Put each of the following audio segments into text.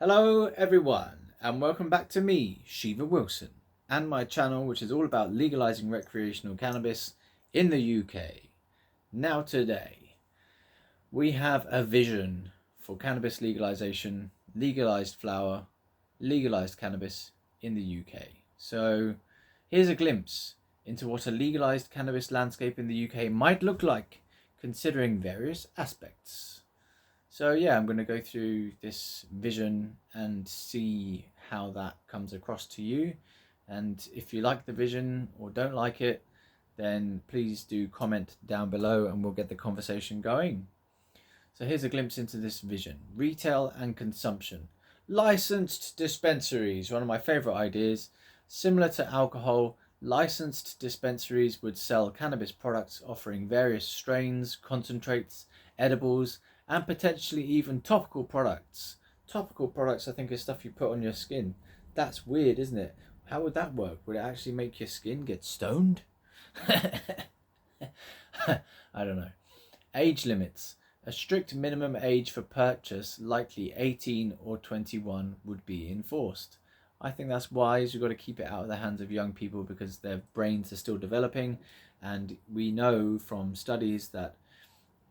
Hello everyone, and welcome back to me, Shiva Wilson, and my channel, which is all about legalizing recreational cannabis in the UK. Now today, we have a vision for cannabis legalization, legalized flower, legalized cannabis in the UK. So here's a glimpse into what a legalized cannabis landscape in the UK might look like, considering various aspects. So yeah, I'm going to go through this vision and see how that comes across to you. And if you like the vision or don't like it, then please do comment down below and we'll get the conversation going. So here's a glimpse into this vision. Retail and consumption. Licensed dispensaries, one of my favorite ideas. Similar to alcohol, licensed dispensaries would sell cannabis products offering various strains, concentrates, edibles, and potentially even topical products. Topical products, I think, is stuff you put on your skin. That's weird, isn't it? How would that work? Would it actually make your skin get stoned? I don't know. Age limits. A strict minimum age for purchase, likely 18 or 21, would be enforced. I think that's wise. You've got to keep it out of the hands of young people because their brains are still developing, and we know from studies that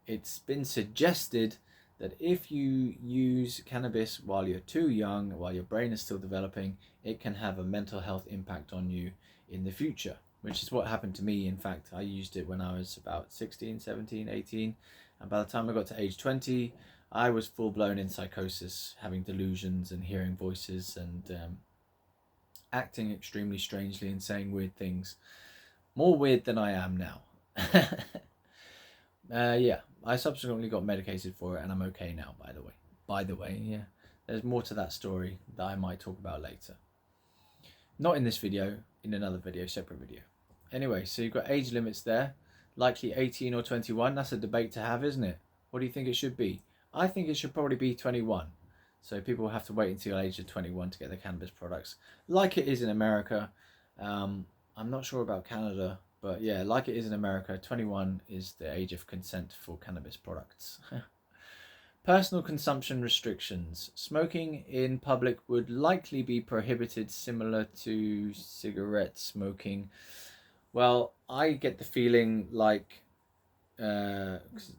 it's been suggested that if you use cannabis while you're too young, while your brain is still developing, it can have a mental health impact on you in the future, which is what happened to me. In fact, I used it when I was about 16, 17, 18, and by the time I got to age 20, I was full-blown in psychosis, having delusions and hearing voices and acting extremely strangely and saying weird things. More weird than I am now. Yeah, I subsequently got medicated for it and I'm okay now, by the way. By the way, yeah. There's more to that story that I might talk about later. Not in this video, in another video, separate video. Anyway, so you've got age limits there. Likely 18 or 21. That's a debate to have, isn't it? What do you think it should be? I think it should probably be 21. So people have to wait until the age of 21 to get their cannabis products. Like it is in America. I'm not sure about Canada. But yeah, like it is in America, 21 is the age of consent for cannabis products. Personal consumption restrictions. Smoking in public would likely be prohibited, similar to cigarette smoking. Well, I get the feeling like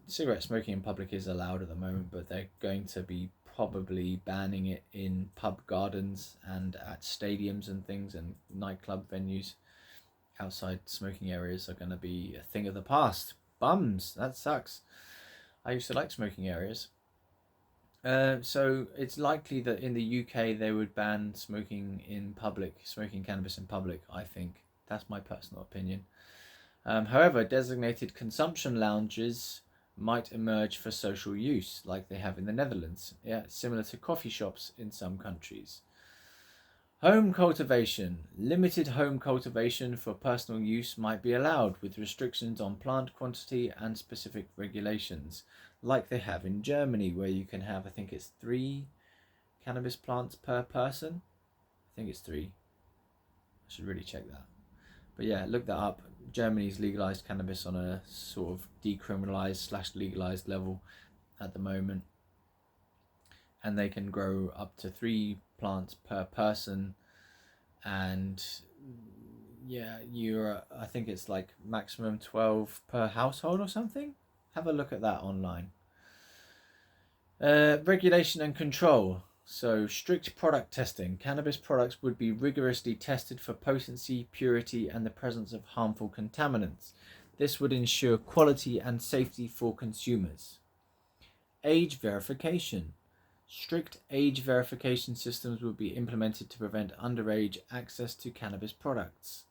cigarette smoking in public is allowed at the moment, but they're going to be probably banning it in pub gardens and at stadiums and things and nightclub venues. Outside smoking areas are going to be a thing of the past. Bums, that sucks. I used to like smoking areas. So it's likely that in the UK they would ban smoking in public, smoking cannabis in public, I think. That's my personal opinion. However, designated consumption lounges might emerge for social use, like they have in the Netherlands. Yeah, similar to coffee shops in some countries. Home cultivation. Limited home cultivation for personal use might be allowed, with restrictions on plant quantity and specific regulations, like they have in Germany, where you can have, I think it's 3 cannabis plants per person. I think it's 3. I should really check that. But yeah, look that up. Germany's legalized cannabis on a sort of decriminalized / legalized level at the moment. And they can grow up to 3 plants per person, and yeah, I think it's like maximum 12 per household or something. Have a look at that online. Regulation and control. So strict product testing. Cannabis products would be rigorously tested for potency, purity, and the presence of harmful contaminants. This would ensure quality and safety for consumers. Age verification. Strict age verification systems would be implemented to prevent underage access to cannabis products.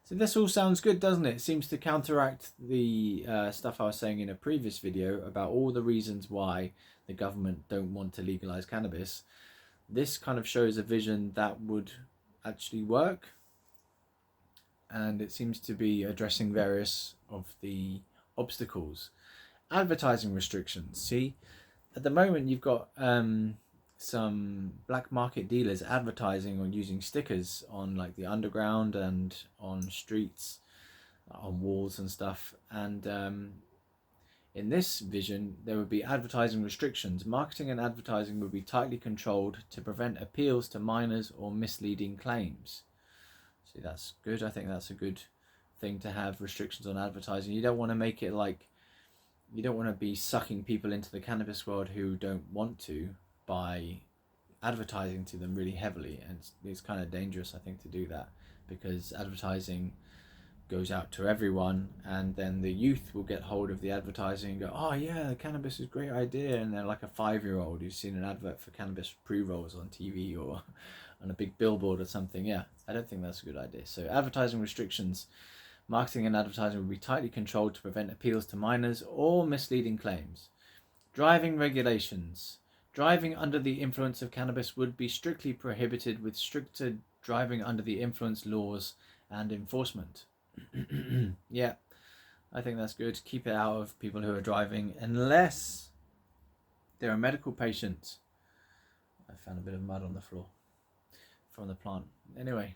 So this all sounds good, doesn't it? It seems to counteract the stuff I was saying in a previous video about all the reasons why the government don't want to legalize cannabis. This kind of shows a vision that would actually work, and it seems to be addressing various of the obstacles. Advertising restrictions. See, at the moment you've got some black market dealers advertising or using stickers on like the underground and on streets, on walls and stuff, and In this vision, there would be advertising restrictions. Marketing and advertising would be tightly controlled to prevent appeals to minors or misleading claims. See, that's good. I think that's a good thing to have, restrictions on advertising. You don't want to make it like, you don't want to be sucking people into the cannabis world who don't want to by advertising to them really heavily. And it's kind of dangerous, I think, to do that, because advertising goes out to everyone, and then the youth will get hold of the advertising and go, oh yeah, cannabis is a great idea, and they're like a 5-year-old who's seen an advert for cannabis pre-rolls on TV or on a big billboard or something. Yeah, I don't think that's a good idea. So advertising restrictions, marketing and advertising will be tightly controlled to prevent appeals to minors or misleading claims. Driving regulations. Driving under the influence of cannabis would be strictly prohibited, with stricter driving under the influence laws and enforcement. Yeah, I think that's good. Keep it out of people who are driving unless they're a medical patient. I found a bit of mud on the floor from the plant. Anyway,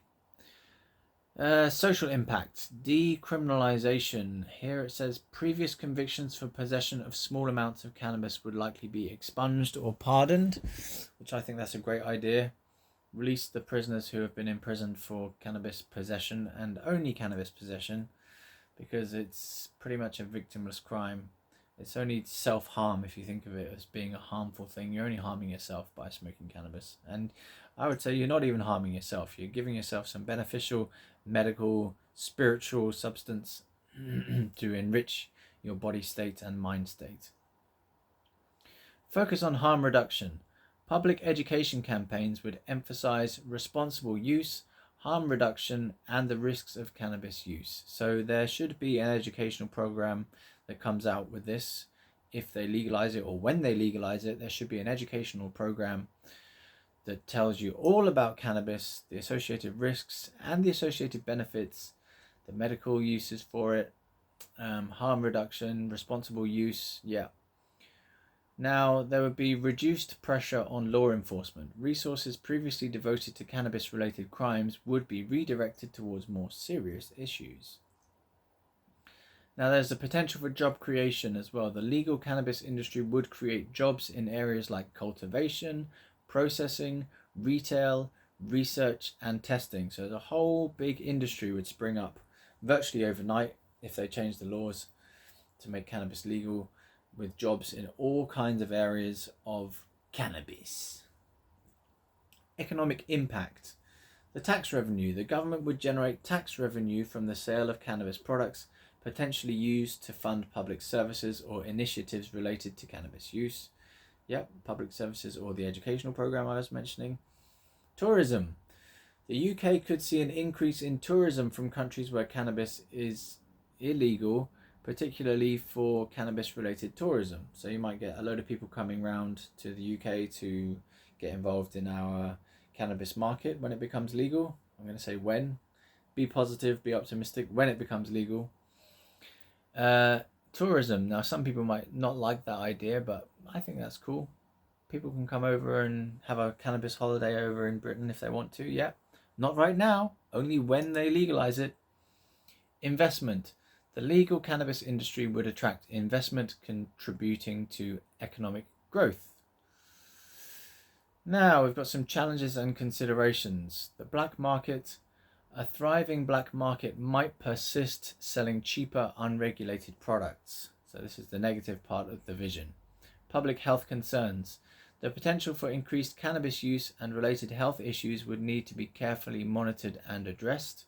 social impact. Decriminalization. Here it says previous convictions for possession of small amounts of cannabis would likely be expunged or pardoned, which I think that's a great idea. Release the prisoners who have been imprisoned for cannabis possession, and only cannabis possession, because it's pretty much a victimless crime. It's only self-harm if you think of it as being a harmful thing. You're only harming yourself by smoking cannabis. And I would say you're not even harming yourself. You're giving yourself some beneficial medical, spiritual substance to enrich your body state and mind state. Focus on harm reduction. Public education campaigns would emphasize responsible use, harm reduction, and the risks of cannabis use. So there should be an educational program that comes out with this. If they legalize it, or when they legalize it, there should be an educational program that tells you all about cannabis, the associated risks and the associated benefits, the medical uses for it, harm reduction, responsible use. Yeah. Now, there would be reduced pressure on law enforcement. Resources previously devoted to cannabis-related crimes would be redirected towards more serious issues. Now, there's the potential for job creation as well. The legal cannabis industry would create jobs in areas like cultivation, processing, retail, research, and testing. So the whole big industry would spring up virtually overnight if they change the laws to make cannabis legal, with jobs in all kinds of areas of cannabis. Economic impact. The tax revenue. The government would generate tax revenue from the sale of cannabis products, potentially used to fund public services or initiatives related to cannabis use. Yep, public services or the educational program I was mentioning. Tourism. The UK could see an increase in tourism from countries where cannabis is illegal, particularly for cannabis-related tourism. So you might get a load of people coming around to the UK to get involved in our cannabis market when it becomes legal. I'm going to say when. Be positive, be optimistic when it becomes legal. Tourism. Now, some people might not like that idea, but I think that's cool. People can come over and have a cannabis holiday over in Britain if they want to. Yeah, not right now, only when they legalize it. Investment. The legal cannabis industry would attract investment, contributing to economic growth. Now we've got some challenges and considerations. The black market. A thriving black market might persist, selling cheaper, unregulated products. So this is the negative part of the vision. Public health concerns. The potential for increased cannabis use and related health issues would need to be carefully monitored and addressed.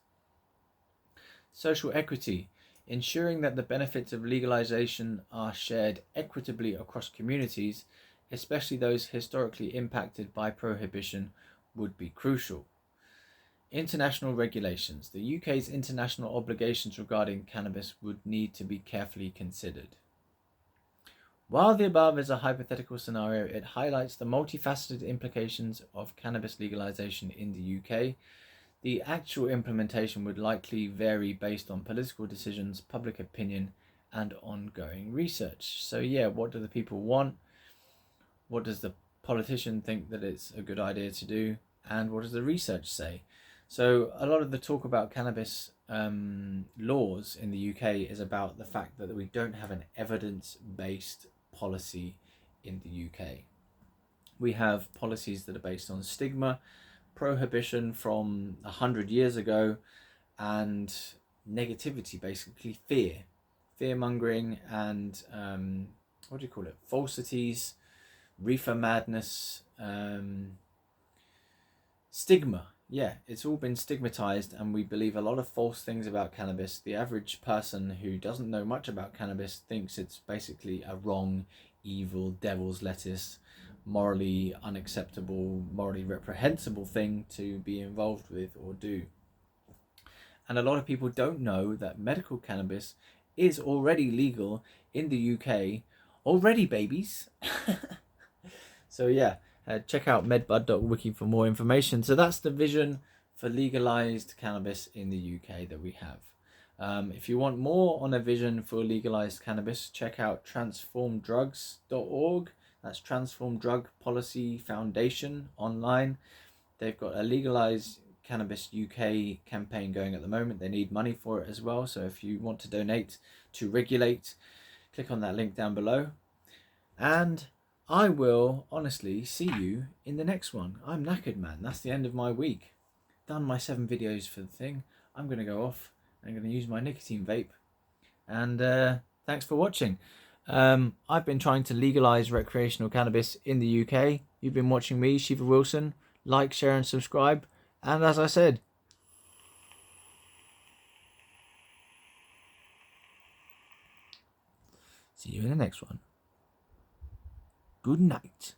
Social equity. Ensuring that the benefits of legalization are shared equitably across communities, especially those historically impacted by prohibition, would be crucial. International regulations. The UK's international obligations regarding cannabis would need to be carefully considered. While the above is a hypothetical scenario, it highlights the multifaceted implications of cannabis legalization in the UK. The actual implementation would likely vary based on political decisions, public opinion, and ongoing research. So yeah, what do the people want? What does the politician think that it's a good idea to do? And what does the research say? So a lot of the talk about cannabis laws in the UK is about the fact that we don't have an evidence-based policy in the UK. We have policies that are based on stigma, prohibition from 100 years ago, and negativity, basically fear mongering, and what do you call it, falsities, reefer madness, stigma. Yeah, it's all been stigmatized, and we believe a lot of false things about cannabis. The average person who doesn't know much about cannabis thinks it's basically a wrong, evil, devil's lettuce, morally unacceptable, morally reprehensible thing to be involved with or do. And a lot of people don't know that medical cannabis is already legal in the UK already, babies. So yeah, check out medbud.wiki for more information. So that's the vision for legalized cannabis in the UK that we have. If you want more on a vision for legalized cannabis, check out transformdrugs.org. That's Transform Drug Policy Foundation online. They've got a Legalise Cannabis UK campaign going at the moment. They need money for it as well. So if you want to donate to regulate, click on that link down below. And I will honestly see you in the next one. I'm knackered, man. That's the end of my week. Done my 7 videos for the thing. I'm going to go off. I'm going to use my nicotine vape. And thanks for watching. I've been trying to legalise recreational cannabis in the UK. You've been watching me, Shiva Wilson. Like, share and subscribe. And as I said, see you in the next one. Good night.